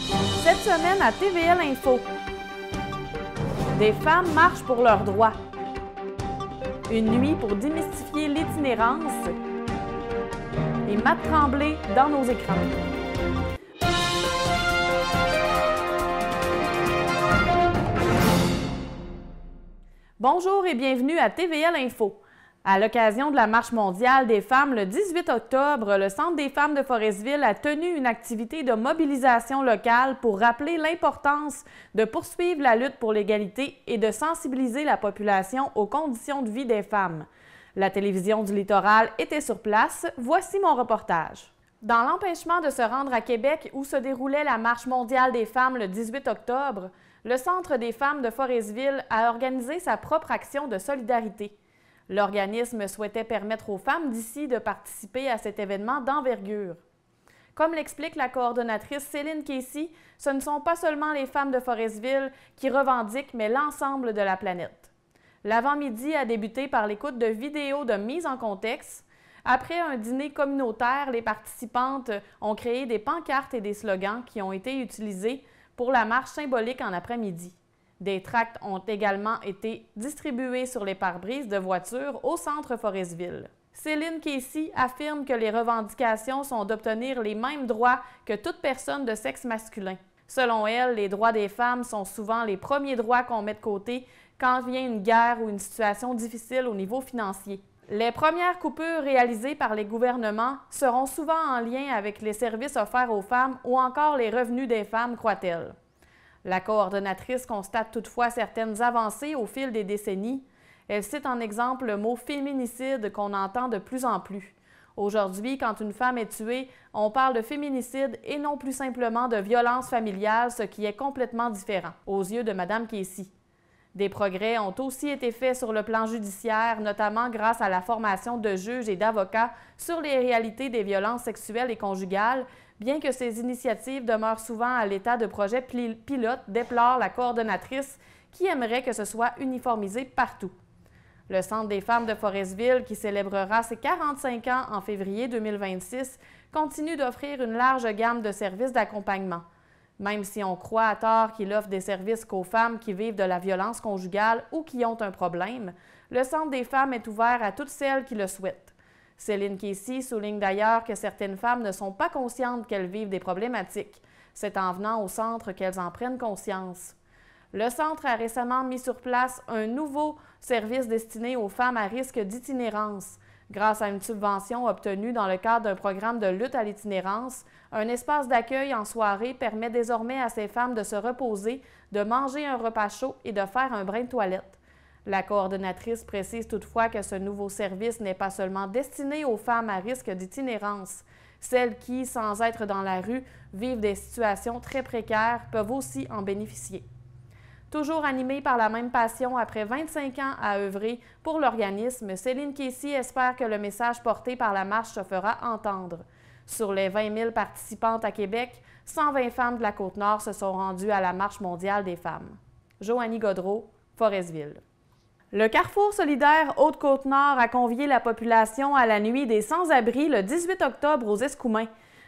Cette semaine à TVL Info, des femmes marchent pour leurs droits. Une nuit pour démystifier l'itinérance et Matt Tremblay dans nos écrans. Bonjour et bienvenue à TVL Info. À l'occasion de la Marche mondiale des femmes le 18 octobre, le Centre des femmes de Forestville a tenu une activité de mobilisation locale pour rappeler l'importance de poursuivre la lutte pour l'égalité et de sensibiliser la population aux conditions de vie des femmes. La télévision du littoral était sur place. Voici mon reportage. Dans l'empêchement de se rendre à Québec où se déroulait la Marche mondiale des femmes le 18 octobre, le Centre des femmes de Forestville a organisé sa propre action de solidarité. L'organisme souhaitait permettre aux femmes d'ici de participer à cet événement d'envergure. Comme l'explique la coordonnatrice Céline Casey, ce ne sont pas seulement les femmes de Forestville qui revendiquent, mais l'ensemble de la planète. L'avant-midi a débuté par l'écoute de vidéos de mise en contexte. Après un dîner communautaire, les participantes ont créé des pancartes et des slogans qui ont été utilisés pour la marche symbolique en après-midi. Des tracts ont également été distribués sur les pare-brises de voitures au centre Forestville. Céline Casey affirme que les revendications sont d'obtenir les mêmes droits que toute personne de sexe masculin. Selon elle, les droits des femmes sont souvent les premiers droits qu'on met de côté quand vient une guerre ou une situation difficile au niveau financier. Les premières coupures réalisées par les gouvernements seront souvent en lien avec les services offerts aux femmes ou encore les revenus des femmes, croit-elle. La coordonnatrice constate toutefois certaines avancées au fil des décennies. Elle cite en exemple le mot « féminicide » qu'on entend de plus en plus. Aujourd'hui, quand une femme est tuée, on parle de féminicide et non plus simplement de violence familiale, ce qui est complètement différent, aux yeux de Mme Casey. Des progrès ont aussi été faits sur le plan judiciaire, notamment grâce à la formation de juges et d'avocats sur les réalités des violences sexuelles et conjugales, bien que ces initiatives demeurent souvent à l'état de projet pilote, déplore la coordonnatrice qui aimerait que ce soit uniformisé partout. Le Centre des femmes de Forestville, qui célébrera ses 45 ans en février 2026, continue d'offrir une large gamme de services d'accompagnement. Même si on croit à tort qu'il offre des services qu'aux femmes qui vivent de la violence conjugale ou qui ont un problème, le Centre des femmes est ouvert à toutes celles qui le souhaitent. Céline Casey souligne d'ailleurs que certaines femmes ne sont pas conscientes qu'elles vivent des problématiques. C'est en venant au centre qu'elles en prennent conscience. Le centre a récemment mis sur place un nouveau service destiné aux femmes à risque d'itinérance. Grâce à une subvention obtenue dans le cadre d'un programme de lutte à l'itinérance, un espace d'accueil en soirée permet désormais à ces femmes de se reposer, de manger un repas chaud et de faire un bain de toilette. La coordonnatrice précise toutefois que ce nouveau service n'est pas seulement destiné aux femmes à risque d'itinérance. Celles qui, sans être dans la rue, vivent des situations très précaires peuvent aussi en bénéficier. Toujours animée par la même passion après 25 ans à œuvrer pour l'organisme, Céline Casey espère que le message porté par la marche se fera entendre. Sur les 20 000 participantes à Québec, 120 femmes de la Côte-Nord se sont rendues à la Marche mondiale des femmes. Joanie Gaudreault, Forestville. Le Carrefour solidaire Haute-Côte-Nord a convié la population à la nuit des sans-abri le 18 octobre aux Escoumins.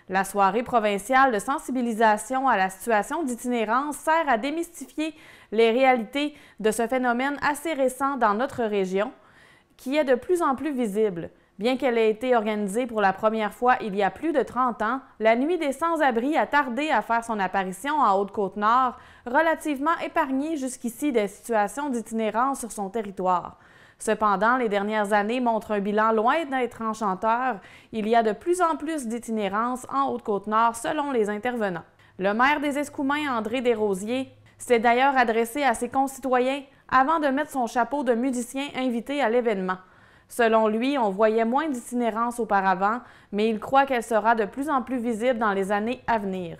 La soirée provinciale de sensibilisation à la situation d'itinérance sert à démystifier les réalités de ce phénomène assez récent dans notre région, qui est de plus en plus visible. Bien qu'elle ait été organisée pour la première fois il y a plus de 30 ans, la Nuit des sans-abri a tardé à faire son apparition en Haute-Côte-Nord, relativement épargnée jusqu'ici des situations d'itinérance sur son territoire. Cependant, les dernières années montrent un bilan loin d'être enchanteur. Il y a de plus en plus d'itinérance en Haute-Côte-Nord selon les intervenants. Le maire des Escoumins, André Desrosiers, s'est d'ailleurs adressé à ses concitoyens avant de mettre son chapeau de musicien invité à l'événement. Selon lui, on voyait moins d'itinérance auparavant, mais il croit qu'elle sera de plus en plus visible dans les années à venir.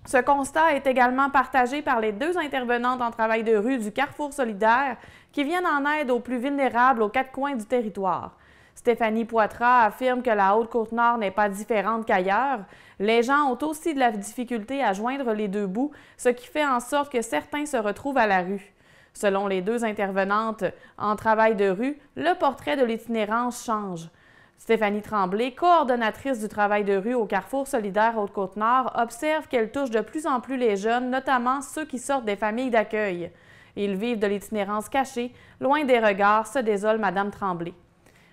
Ce constat est également partagé par les deux intervenantes en travail de rue du Carrefour solidaire qui viennent en aide aux plus vulnérables aux quatre coins du territoire. Stéphanie Poitras affirme que la Haute-Côte-Nord n'est pas différente qu'ailleurs. Les gens ont aussi de la difficulté à joindre les deux bouts, ce qui fait en sorte que certains se retrouvent à la rue. Selon les deux intervenantes en travail de rue, le portrait de l'itinérance change. Stéphanie Tremblay, coordonnatrice du travail de rue au Carrefour solidaire Haute-Côte-Nord, observe qu'elle touche de plus en plus les jeunes, notamment ceux qui sortent des familles d'accueil. Ils vivent de l'itinérance cachée, loin des regards, se désole Mme Tremblay.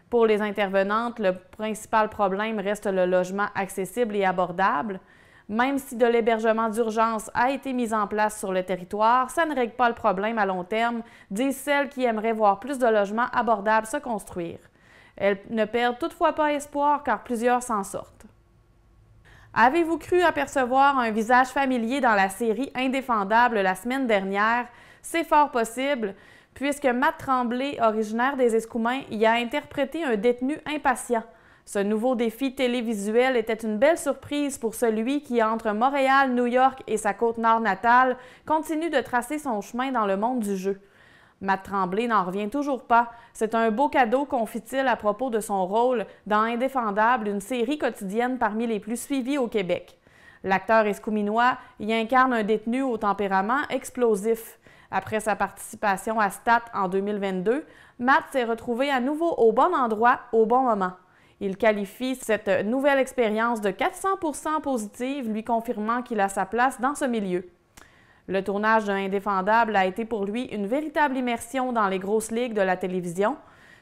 Pour les intervenantes, le principal problème reste le logement accessible et abordable. Même si de l'hébergement d'urgence a été mis en place sur le territoire, ça ne règle pas le problème à long terme, disent celles qui aimeraient voir plus de logements abordables se construire. Elles ne perdent toutefois pas espoir car plusieurs s'en sortent. Avez-vous cru apercevoir un visage familier dans la série Indéfendable la semaine dernière? C'est fort possible, puisque Matt Tremblay, originaire des Escoumins, y a interprété un détenu impatient. Ce nouveau défi télévisuel était une belle surprise pour celui qui, entre Montréal, New York et sa Côte-Nord natale, continue de tracer son chemin dans le monde du jeu. Matt Tremblay n'en revient toujours pas. C'est un beau cadeau, confie-t-il à propos de son rôle dans Indéfendable, une série quotidienne parmi les plus suivies au Québec. L'acteur escouminois y incarne un détenu au tempérament explosif. Après sa participation à Stat en 2022, Matt s'est retrouvé à nouveau au bon endroit, au bon moment. Il qualifie cette nouvelle expérience de 400% positive, lui confirmant qu'il a sa place dans ce milieu. Le tournage de Indéfendable a été pour lui une véritable immersion dans les grosses ligues de la télévision.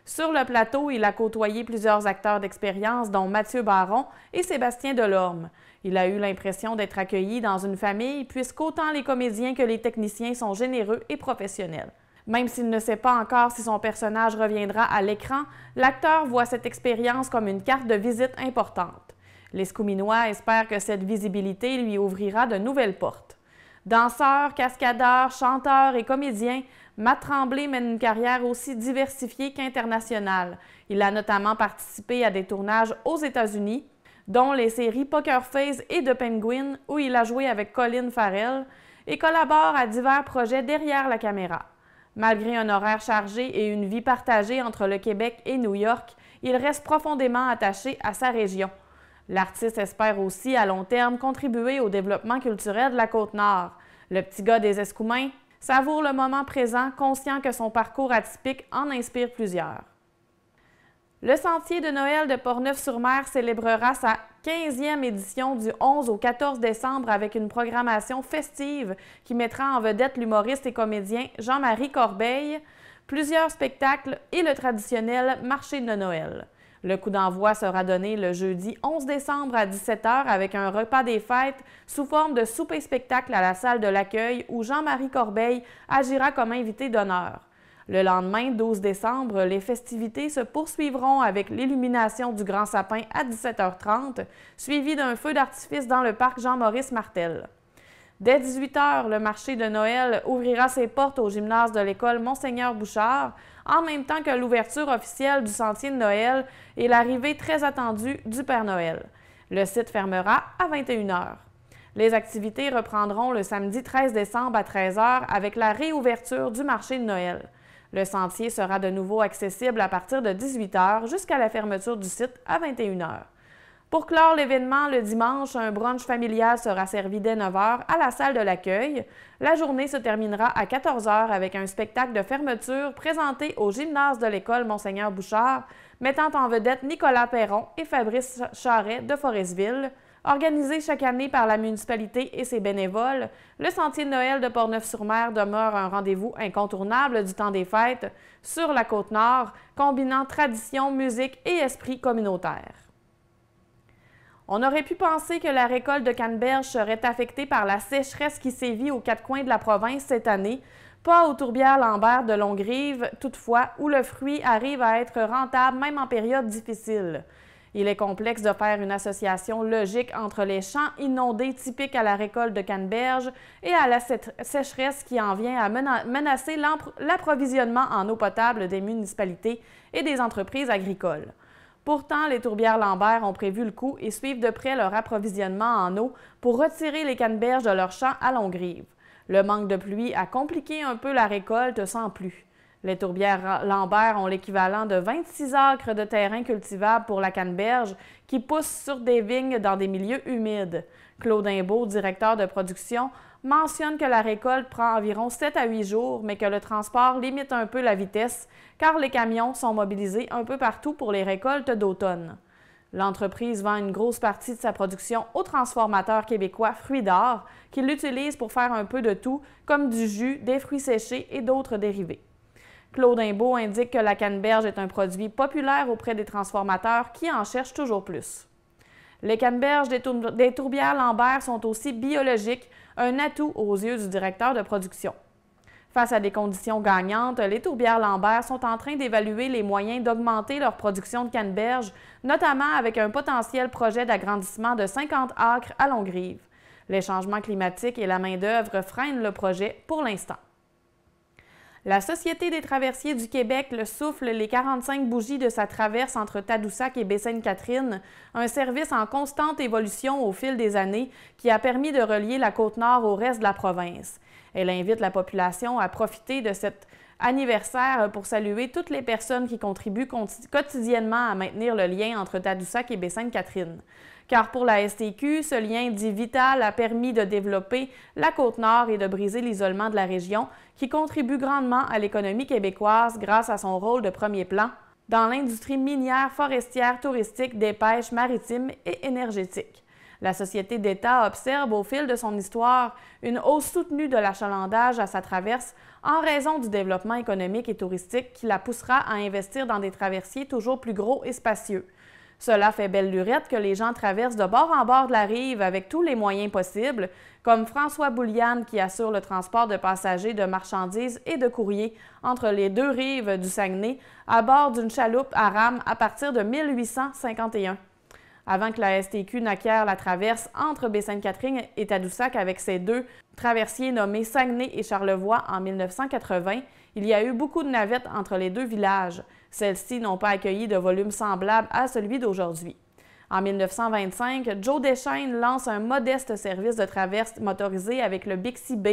Sur le plateau, il a côtoyé plusieurs acteurs d'expérience, dont Mathieu Baron et Sébastien Delorme. Il a eu l'impression d'être accueilli dans une famille, puisqu'autant les comédiens que les techniciens sont généreux et professionnels. Même s'il ne sait pas encore si son personnage reviendra à l'écran, l'acteur voit cette expérience comme une carte de visite importante. Les Scouminois espèrent que cette visibilité lui ouvrira de nouvelles portes. Danseur, cascadeur, chanteur et comédien, Matt Tremblay mène une carrière aussi diversifiée qu'internationale. Il a notamment participé à des tournages aux États-Unis, dont les séries Poker Face et The Penguin, où il a joué avec Colin Farrell, et collabore à divers projets derrière la caméra. Malgré un horaire chargé et une vie partagée entre le Québec et New York, il reste profondément attaché à sa région. L'artiste espère aussi, à long terme, contribuer au développement culturel de la Côte-Nord. Le petit gars des Escoumins savoure le moment présent, conscient que son parcours atypique en inspire plusieurs. Le Sentier de Noël de Portneuf-sur-Mer célébrera sa 15e édition du 11 au 14 décembre avec une programmation festive qui mettra en vedette l'humoriste et comédien Jean-Marie Corbeil, plusieurs spectacles et le traditionnel marché de Noël. Le coup d'envoi sera donné le jeudi 11 décembre à 17 h avec un repas des fêtes sous forme de souper-spectacle à la salle de l'accueil où Jean-Marie Corbeil agira comme invité d'honneur. Le lendemain, 12 décembre, les festivités se poursuivront avec l'illumination du grand sapin à 17h30, suivi d'un feu d'artifice dans le parc Jean-Maurice Martel. Dès 18 h, le marché de Noël ouvrira ses portes au gymnase de l'école Monseigneur Bouchard, en même temps que l'ouverture officielle du Sentier de Noël et l'arrivée très attendue du Père Noël. Le site fermera à 21 h. Les activités reprendront le samedi 13 décembre à 13 h avec la réouverture du marché de Noël. Le sentier sera de nouveau accessible à partir de 18 h jusqu'à la fermeture du site à 21 h. Pour clore l'événement, le dimanche, un brunch familial sera servi dès 9 h à la salle de l'accueil. La journée se terminera à 14 h avec un spectacle de fermeture présenté au gymnase de l'école Monseigneur Bouchard, mettant en vedette Nicolas Perron et Fabrice Charret de Forestville. Organisé chaque année par la municipalité et ses bénévoles, le Sentier de Noël de Portneuf-sur-Mer demeure un rendez-vous incontournable du temps des fêtes sur la Côte-Nord, combinant tradition, musique et esprit communautaire. On aurait pu penser que la récolte de canneberge serait affectée par la sécheresse qui sévit aux quatre coins de la province cette année, pas aux tourbières Lambert de Longrive, toutefois, où le fruit arrive à être rentable même en période difficile. Il est complexe de faire une association logique entre les champs inondés typiques à la récolte de canneberge et à la sécheresse qui en vient à menacer l'approvisionnement en eau potable des municipalités et des entreprises agricoles. Pourtant, les tourbières Lambert ont prévu le coup et suivent de près leur approvisionnement en eau pour retirer les canneberges de leurs champs à Longrive. Le manque de pluie a compliqué un peu la récolte sans plus. Les tourbières Lambert ont l'équivalent de 26 acres de terrain cultivable pour la canneberge qui pousse sur des vignes dans des milieux humides. Claude Imbeau, directeur de production, mentionne que la récolte prend environ 7 à 8 jours, mais que le transport limite un peu la vitesse, car les camions sont mobilisés un peu partout pour les récoltes d'automne. L'entreprise vend une grosse partie de sa production au transformateur québécois Fruits d'Or, qui l'utilise pour faire un peu de tout, comme du jus, des fruits séchés et d'autres dérivés. Claude Imbeau indique que la canneberge est un produit populaire auprès des transformateurs qui en cherchent toujours plus. Les canneberges des tourbières Lambert sont aussi biologiques, un atout aux yeux du directeur de production. Face à des conditions gagnantes, les tourbières Lambert sont en train d'évaluer les moyens d'augmenter leur production de canneberge, notamment avec un potentiel projet d'agrandissement de 50 acres à Longrive. Les changements climatiques et la main-d'œuvre freinent le projet pour l'instant. La Société des traversiers du Québec le souffle les 45 bougies de sa traverse entre Tadoussac et Baie-Sainte-Catherine, un service en constante évolution au fil des années qui a permis de relier la Côte-Nord au reste de la province. Elle invite la population à profiter de cet anniversaire pour saluer toutes les personnes qui contribuent quotidiennement à maintenir le lien entre Tadoussac et Baie-Sainte-Catherine. Car pour la STQ, ce lien dit vital a permis de développer la Côte-Nord et de briser l'isolement de la région qui contribue grandement à l'économie québécoise grâce à son rôle de premier plan dans l'industrie minière, forestière, touristique, des pêches maritimes et énergétique. La Société d'État observe au fil de son histoire une hausse soutenue de l'achalandage à sa traverse en raison du développement économique et touristique qui la poussera à investir dans des traversiers toujours plus gros et spacieux. Cela fait belle lurette que les gens traversent de bord en bord de la rive avec tous les moyens possibles, comme François Bouliane qui assure le transport de passagers, de marchandises et de courriers entre les deux rives du Saguenay à bord d'une chaloupe à rame à partir de 1851. Avant que la STQ n'acquiert la traverse entre Baie-Sainte-Catherine et Tadoussac avec ses deux traversiers nommés Saguenay et Charlevoix en 1980, il y a eu beaucoup de navettes entre les deux villages. Celles-ci n'ont pas accueilli de volume semblable à celui d'aujourd'hui. En 1925, Joe Deschênes lance un modeste service de traverse motorisé avec le Bixi B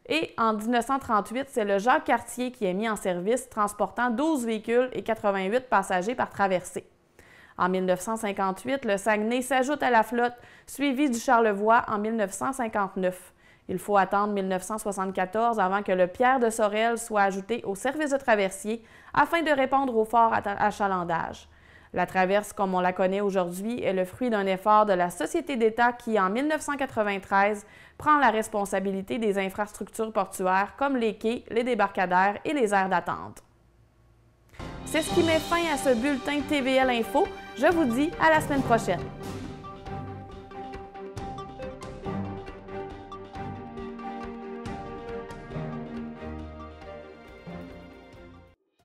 et en 1938, c'est le Jacques Cartier qui est mis en service, transportant 12 véhicules et 88 passagers par traversée. En 1958, le Saguenay s'ajoute à la flotte, suivi du Charlevoix en 1959. Il faut attendre 1974 avant que le Pierre de Sorel soit ajouté au service de traversier afin de répondre au fort achalandage. La traverse, comme on la connaît aujourd'hui, est le fruit d'un effort de la Société d'État qui, en 1993, prend la responsabilité des infrastructures portuaires comme les quais, les débarcadères et les aires d'attente. C'est ce qui met fin à ce bulletin TVL Info. Je vous dis à la semaine prochaine.